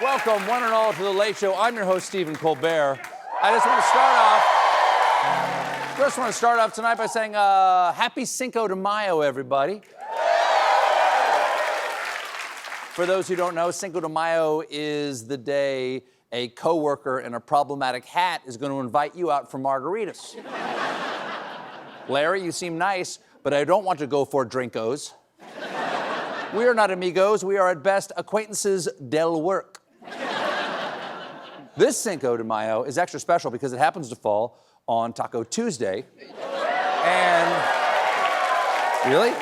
Welcome, one and all, to The Late Show. I'm your host, Stephen Colbert. I just want to start off tonight by saying happy Cinco de Mayo, everybody. For those who don't know, Cinco de Mayo is the day a coworker in a problematic hat is going to invite you out for margaritas. Larry, you seem nice, but I don't want to go for drinkos. We are not amigos. We are at best acquaintances del work. This Cinco de Mayo is extra special because it happens to fall on Taco Tuesday. Really?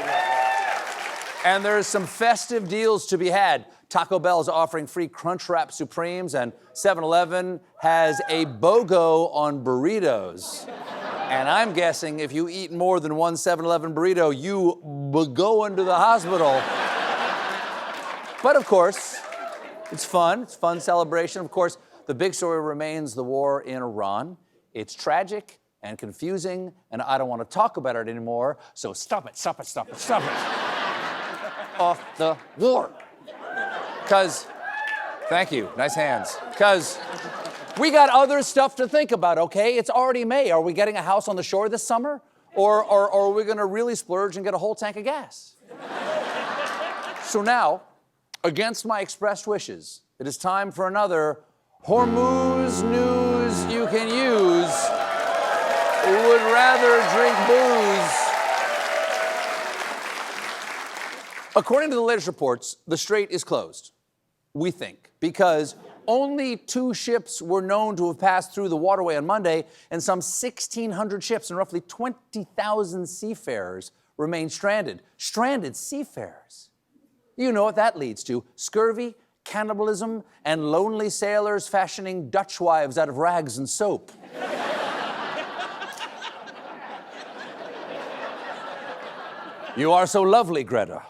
And there's some festive deals to be had. Taco Bell is offering free Crunchwrap Supremes, and 7-Eleven has a BOGO on burritos. And I'm guessing if you eat more than one 7-Eleven burrito, you go into the hospital. But of course, it's fun. It's fun celebration. Of course, the big story remains the war in Iran. It's tragic and confusing, and I don't want to talk about it anymore, so stop it. Off the war. Thank you, nice hands. Because we got other stuff to think about, okay? It's already May. Are we getting a house on the shore this summer? Or are we gonna really splurge and get a whole tank of gas? So now, against my expressed wishes, it is time for another Hormuz news you can use. Would rather drink booze. According to the latest reports, the Strait is closed, we think, because only 2 ships were known to have passed through the waterway on Monday, and some 1,600 ships and roughly 20,000 seafarers remain stranded. Stranded seafarers. You know what that leads to: scurvy, cannibalism, and lonely sailors fashioning Dutch wives out of rags and soap. You are so lovely, Greta.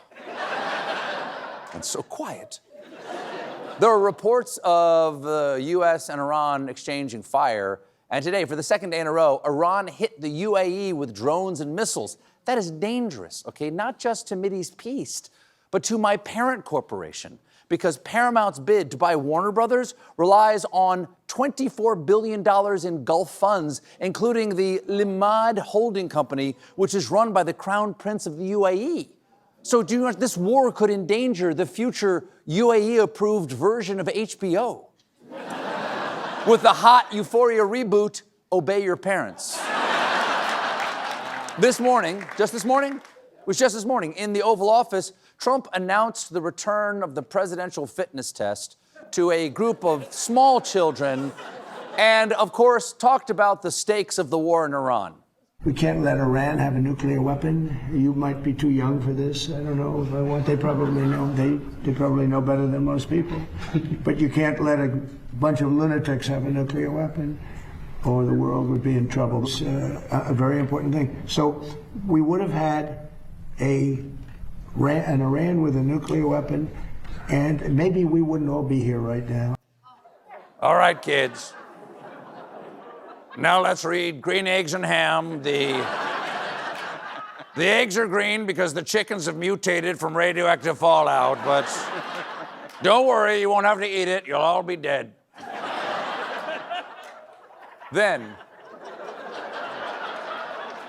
And so quiet. There are reports of the U.S. and Iran exchanging fire, and today, for the second day in a row, Iran hit the UAE with drones and missiles. That is dangerous, okay? Not just to Mideast peace, but to my parent corporation, because Paramount's bid to buy Warner Brothers relies on $24 billion in Gulf funds, including the Limad holding company, which is run by the Crown Prince of the UAE. So do you know this war could endanger the future UAE-approved version of HBO? With the hot Euphoria reboot, Obey Your Parents. This morning, in the Oval Office, Trump announced the return of the presidential fitness test to a group of small children and, of course, talked about the stakes of the war in Iran. We can't let Iran have a nuclear weapon. You might be too young for this. I don't know if I want. They probably know. They probably know better than most people. But you can't let a bunch of lunatics have a nuclear weapon, or the world would be in trouble. It's a very important thing. So we would have had an Iran with a nuclear weapon, and maybe we wouldn't all be here right now. All right, kids. Now let's read Green Eggs and Ham. The eggs are green because the chickens have mutated from radioactive fallout, but don't worry, you won't have to eat it. You'll all be dead. Then,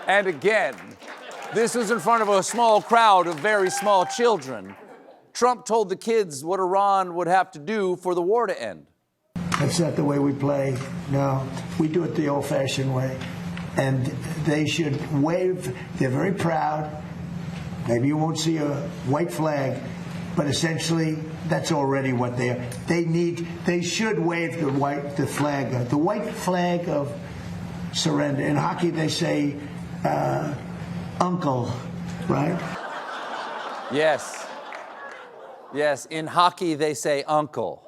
and again, this was in front of a small crowd of very small children. Trump told the kids what Iran would have to do for the war to end. That's not the way we play. No, we do it the old-fashioned way. And they should wave. They're very proud. Maybe you won't see a white flag, but essentially that's already what they are. They should wave the white flag of surrender. In hockey, they say uncle, right? Yes. Yes, in hockey, they say uncle.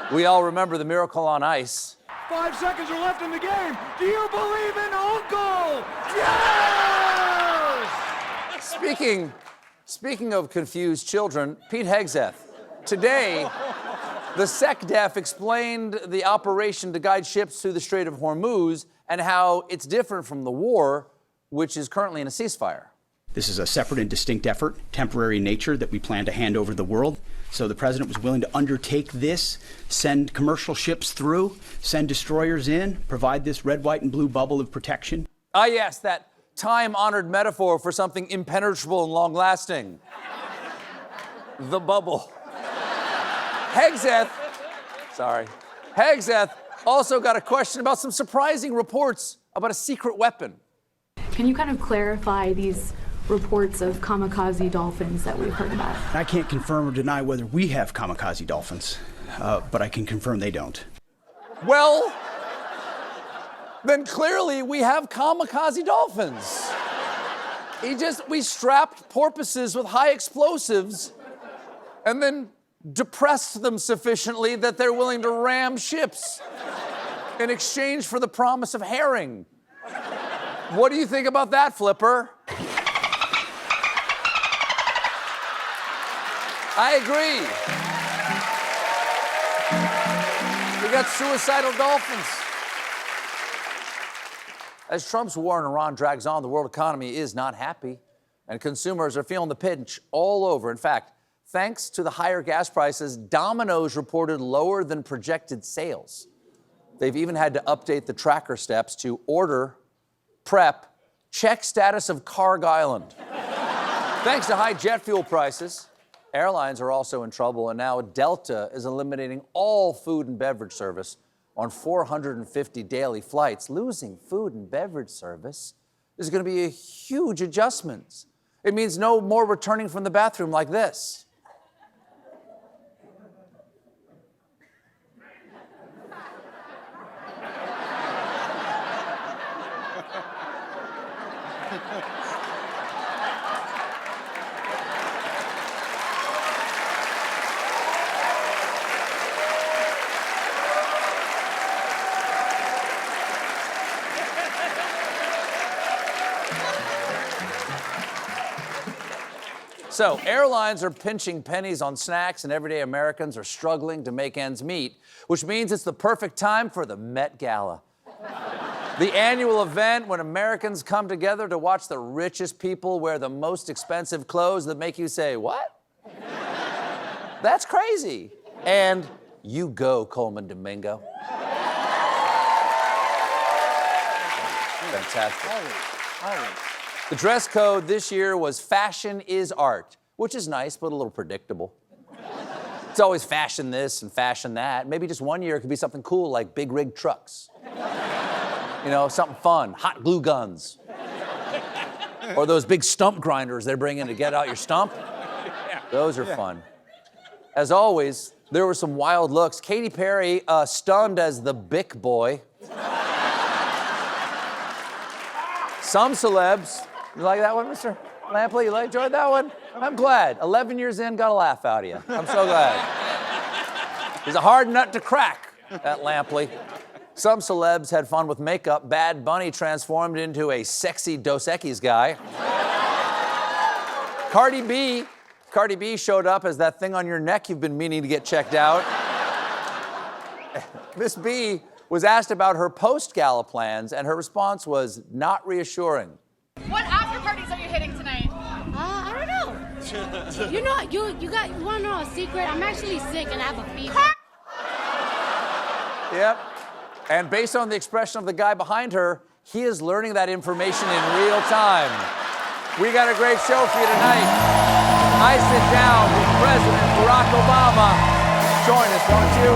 We all remember the Miracle on Ice. 5 seconds are left in the game. Do you believe in Uncle? Yes! Speaking of confused children, Pete Hegseth. Today, the SecDef explained the operation to guide ships through the Strait of Hormuz and how it's different from the war, which is currently in a ceasefire. This is a separate and distinct effort, temporary in nature, that we plan to hand over to the world. So the president was willing to undertake this, send commercial ships through, send destroyers in, provide this red, white, and blue bubble of protection. Ah, yes, that time-honored metaphor for something impenetrable and long-lasting. The bubble. Hegseth also got a question about some surprising reports about a secret weapon. Can you kind of clarify these reports of kamikaze dolphins that we've heard about? I can't confirm or deny whether we have kamikaze dolphins, but I can confirm they don't. Well, then clearly we have kamikaze dolphins. We strapped porpoises with high explosives and then depressed them sufficiently that they're willing to ram ships in exchange for the promise of herring. What do you think about that, Flipper? I agree. We got suicidal dolphins. As Trump's war in Iran drags on, the world economy is not happy, and consumers are feeling the pinch all over. In fact, thanks to the higher gas prices, Domino's reported lower than projected sales. They've even had to update the tracker steps to order, prep, check status of Carg Island. Thanks to high jet fuel prices, airlines are also in trouble, and now Delta is eliminating all food and beverage service on 450 daily flights. Losing food and beverage service is going to be a huge adjustment. It means no more returning from the bathroom like this. So, airlines are pinching pennies on snacks, and everyday Americans are struggling to make ends meet, which means it's the perfect time for the Met Gala. The annual event when Americans come together to watch the richest people wear the most expensive clothes that make you say, "What? That's crazy." And you go, Coleman Domingo. Fantastic. Always. The dress code this year was fashion is art, which is nice, but a little predictable. It's always fashion this and fashion that. Maybe just one year it could be something cool like big rig trucks. You know, something fun, hot glue guns. Or those big stump grinders they bring in to get out your stump. Those are fun. As always, there were some wild looks. Katy Perry stunned as the Bic boy. Some celebs. You like that one, Mr. Lampley? You enjoyed that one? I'm glad. 11 years in, got a laugh out of you. I'm so glad. He's a hard nut to crack, that Lampley. Some celebs had fun with makeup. Bad Bunny transformed into a sexy Dos Equis guy. Cardi B showed up as that thing on your neck you've been meaning to get checked out. Miss B was asked about her post-gala plans, and her response was not reassuring. What after parties are you hitting tonight? I don't know. You want to know a secret? I'm actually sick and I have a fever. Yep. And based on the expression of the guy behind her, he is learning that information in real time. We got a great show for you tonight. I sit down with President Barack Obama. Join us, won't you?